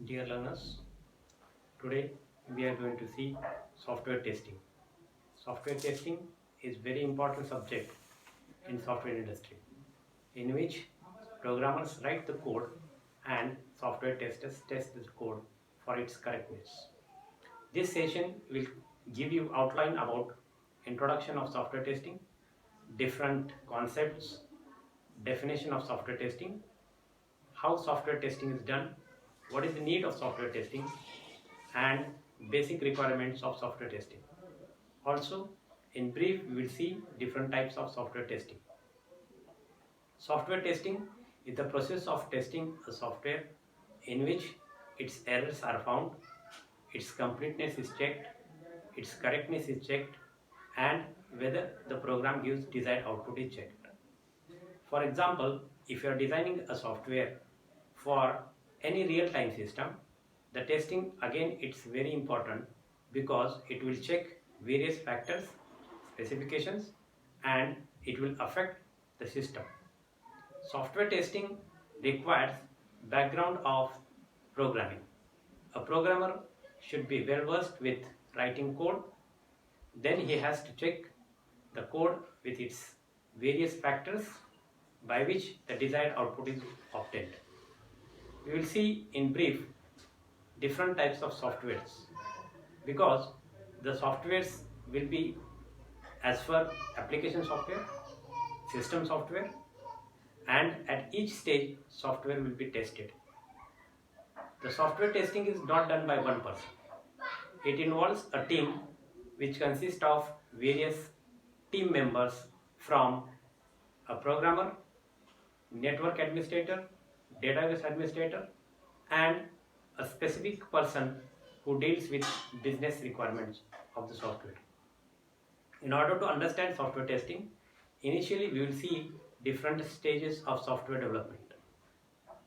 Dear learners, today we are going to see software testing. Software testing is very important subject in software industry in which programmers write the code and software testers test this code for its correctness. This session will give you outline about introduction of software testing, different concepts, definition of software testing, how software testing is done, what is the need of software testing, and basic requirements of software testing. Also, in brief, we will see different types of software testing. Software testing is the process of testing a software in which its errors are found, its completeness is checked, its correctness is checked, and whether the program gives desired output is checked. For example, if you are designing a software for any real-time system, the testing again it's very important because it will check various factors, specifications, and it will affect the system. Software testing requires background of programming. A programmer should be well versed with writing code. Then he has to check the code with its various factors by which the desired output is obtained. We will see in brief different types of softwares because the softwares will be as per application software, system software, and at each stage software will be tested. The software testing is not done by one person. It involves a team which consists of various team members from a programmer, network administrator, database administrator, and a specific person who deals with business requirements of the software. In order to understand software testing, initially we will see different stages of software development.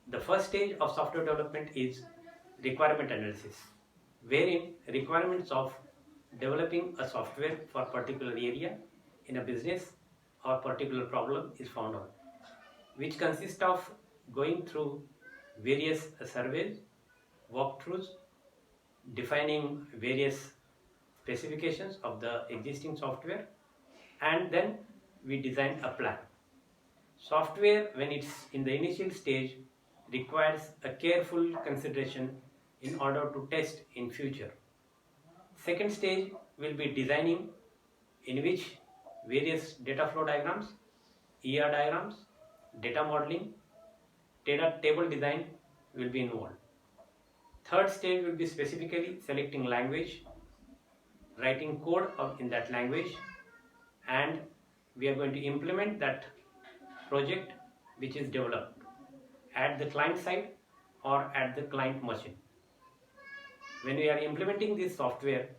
The first stage of software development is requirement analysis, wherein requirements of developing a software for a particular area in a business or particular problem is found out, which consists of going through various surveys, walkthroughs, defining various specifications of the existing software, and then we design a plan. Software, when it's in the initial stage, requires a careful consideration in order to test in future. Second stage will be designing, in which various data flow diagrams, ER diagrams, data modeling, data table design will be involved. Third stage will be specifically selecting language, writing code in that language, and we are going to implement that project which is developed at the client side or at the client machine. When we are implementing this software,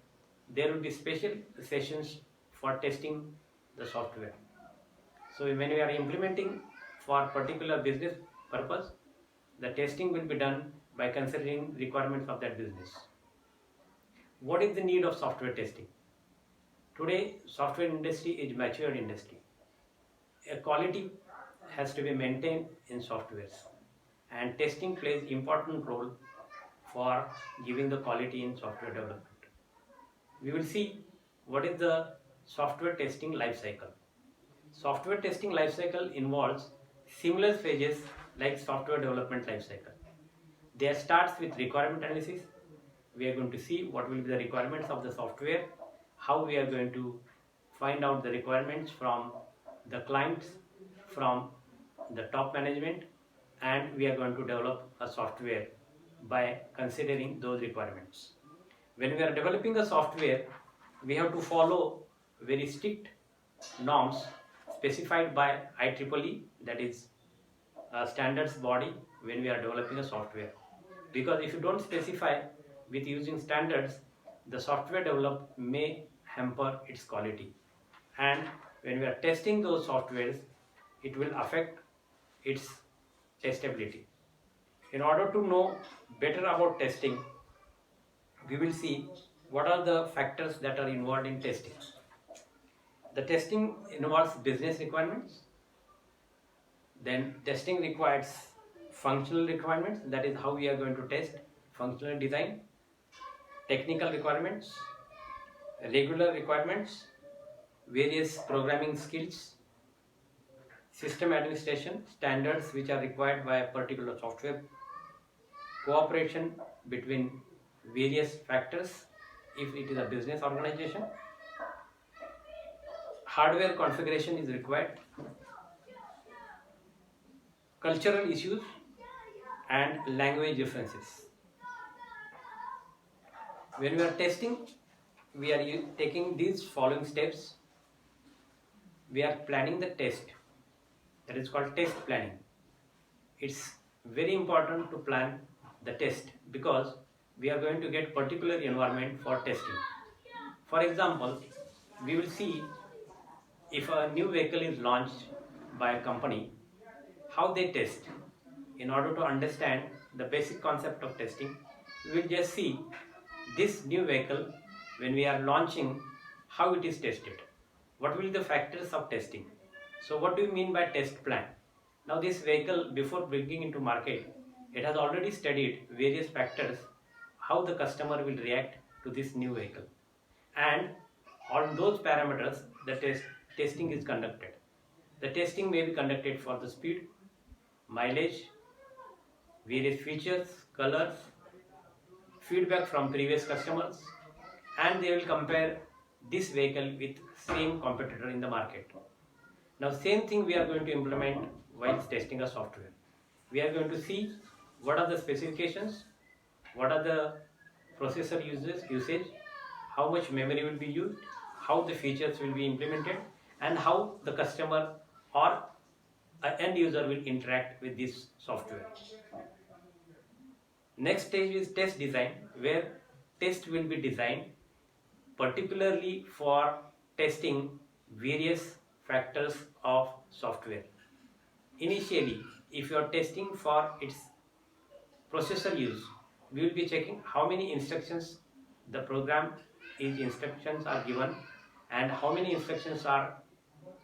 there will be special sessions for testing the software. So when we are implementing for particular business purpose, the testing will be done by considering requirements of that business. What is the need of software testing? Today, software industry is matured industry. A quality has to be maintained in softwares, and testing plays important role for giving the quality in software development. We will see what is the software testing life cycle. Software testing life cycle involves similar phases like software development life cycle. There starts with requirement analysis. We are going to see what will be the requirements of the software, how we are going to find out the requirements from the clients, from the top management, and we are going to develop a software by considering those requirements. When we are developing a software, we have to follow very strict norms specified by IEEE, that is a standards body when we are developing a software. Because if you don't specify with using standards, the software developed may hamper its quality. And when we are testing those softwares, it will affect its testability. In order to know better about testing, we will see what are the factors that are involved in testing. The testing involves business requirements. Then testing requires functional requirements, that is how we are going to test functional design, technical requirements, regular requirements, various programming skills, system administration, standards which are required by a particular software, cooperation between various factors if it is a business organization, hardware configuration is required, cultural issues and language differences. When we are testing, we are taking these following steps. We are planning the test, that is called test planning. It's very important to plan the test because we are going to get particular environment for testing. For example, we will see if a new vehicle is launched by a company, how they test. In order to understand the basic concept of testing, we will just see this new vehicle when we are launching, how it is tested. What will be the factors of testing? So what do you mean by test plan? Now this vehicle, before bringing into market, it has already studied various factors, how the customer will react to this new vehicle. And on those parameters, the testing is conducted. The testing may be conducted for the speed, mileage, various features, colors, feedback from previous customers, and they will compare this vehicle with same competitor in the market. Now same thing we are going to implement while testing a software. We are going to see what are the specifications, what are the processor usage, how much memory will be used, how the features will be implemented, and how the customer or an end user will interact with this software. Next stage is test design, where test will be designed particularly for testing various factors of software. Initially, if you are testing for its processor use, we will be checking how many instructions the program instructions are given and how many instructions are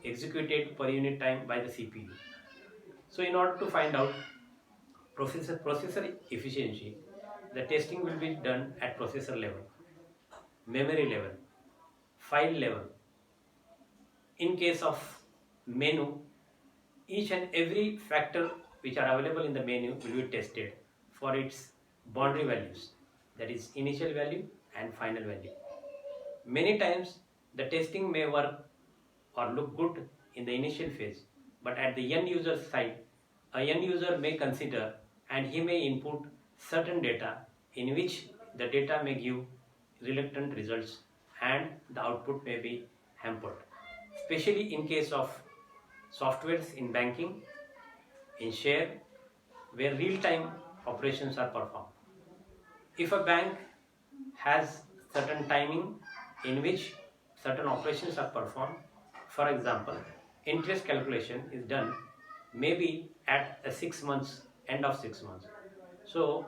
executed per unit time by the CPU. So in order to find out processor efficiency, the testing will be done at processor level, memory level, file level. In case of menu, each and every factor which are available in the menu will be tested for its boundary values, that is initial value and final value. Many times the testing may work or look good in the initial phase, but at the end user side, a end user may consider and he may input certain data in which the data may give reluctant results and the output may be hampered. Especially in case of softwares in banking, in share, where real-time operations are performed. If a bank has certain timing in which certain operations are performed, for example, interest calculation is done maybe at a 6 months, end of 6 months. So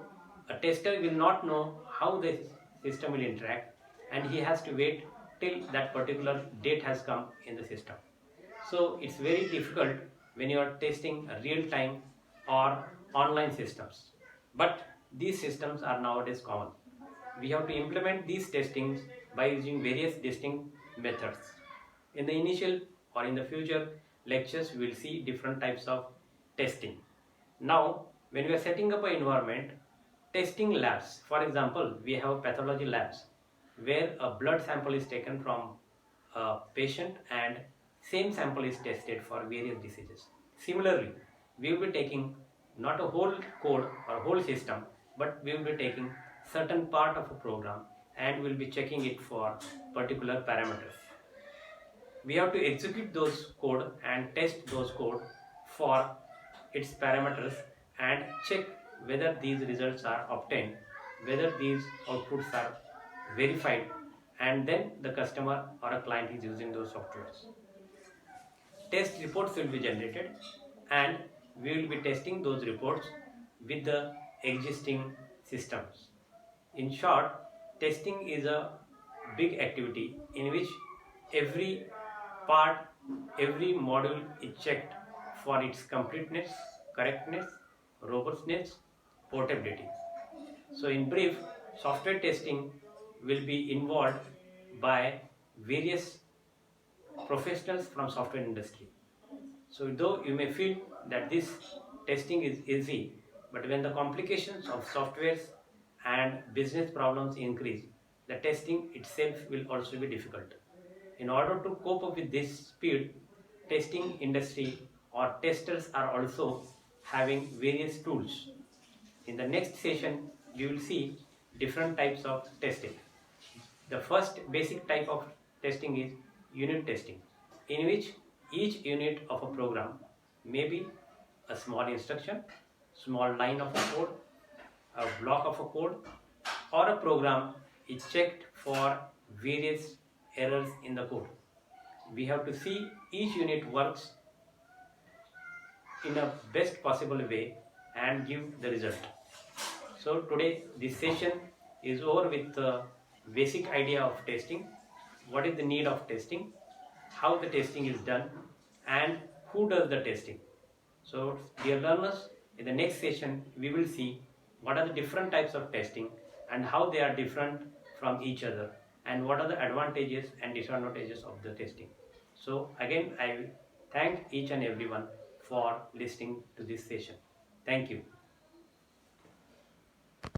a tester will not know how the system will interact and he has to wait till that particular date has come in the system. So it's very difficult when you are testing real-time or online systems. But these systems are nowadays common. We have to implement these testings by using various distinct methods. In the initial or in the future lectures, we will see different types of testing. Now, when we are setting up an environment, testing labs, for example, we have pathology labs where a blood sample is taken from a patient and same sample is tested for various diseases. Similarly, we will be taking not a whole code or whole system, but we will be taking certain part of a program and we will be checking it for particular parameters. We have to execute those code and test those code for its parameters and check whether these results are obtained, whether these outputs are verified, and then the customer or a client is using those softwares. Test reports will be generated and we will be testing those reports with the existing systems. In short, testing is a big activity in which every part, every module is checked for its completeness, correctness, robustness, portability. So in brief, software testing will be involved by various professionals from software industry. So though you may feel that this testing is easy, but when the complications of softwares and business problems increase, the testing itself will also be difficult. In order to cope up with this speed, testing industry or testers are also having various tools. In the next session, we will see different types of testing. The first basic type of testing is unit testing, in which each unit of a program may be a small instruction, small line of a code, a block of a code, or a program is checked for various errors in the code. We have to see each unit works in a best possible way and give the result. So today this session is over with the basic idea of testing, what is the need of testing, how the testing is done, and who does the testing. So dear learners, in the next session we will see what are the different types of testing and how they are different from each other, and what are the advantages and disadvantages of the testing. So again, I thank each and everyone for listening to this session. Thank you.